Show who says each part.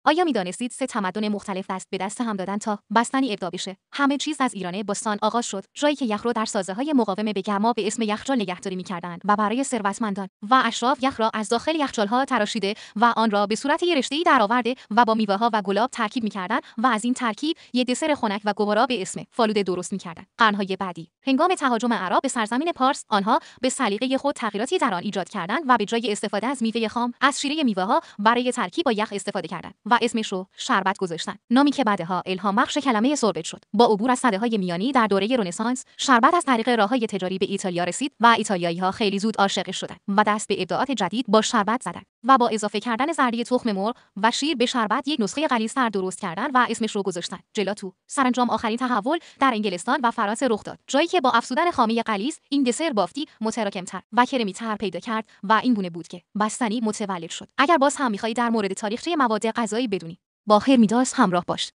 Speaker 1: آیا می‌دانستید 3 تمدن مختلف دست به دست هم دادن تا بستنی ابداع بشه؟ همه چیز از ایران باستان آغاز شد، جایی که یخ رو در سازه‌های مقاوم به گرما به اسم یخچال نگهداری می‌کردند و برای ثروتمندان و اشراف یخ را از داخل یخچال‌ها تراشیده و آن را به صورت یک رشته‌ای درآورده و با میوه‌ها و گلاب ترکیب می‌کردند و از این ترکیب یک دسر خنک و گوارا به اسم فالوده درست می‌کردند. قرن‌های بعدی، هنگام تهاجم عرب به سرزمین پارس، آنها به سلیقه خود تغییراتی در آن ایجاد کردند و به جای استفاده از میوه خام، از شیره میوه‌ها برای ترکیب با یخ استفاده کردند و اسمش رو شربت گذاشتند. نامی که بعدها الهام بخش کلمه سوربت شد. با عبور از سده‌های میانی در دوره رنسانس، شربت از طریق راه‌های تجاری به ایتالیا رسید و ایتالیایی‌ها خیلی زود عاشقش شدند و دست به ابداعات جدید با شربت زدند و با اضافه کردن زردی تخم مرغ و شیر به شربت یک نسخه غلیظ‌تر درست کردند و اسمش رو گذاشتند جلاتو. سرانجام آخرین تحول در انگلستان و فرانسه رخ داد، جایی که با افزودن خامه غلیظ این دسر بافتی متراکم‌تر و کرمی‌تر پیدا کرد و این گونه بود که بستنی متولد شد. اگر باز هم می‌خواهید در مورد تاریخچه مواد غذایی بدونی، با هرمیداس همراه باش.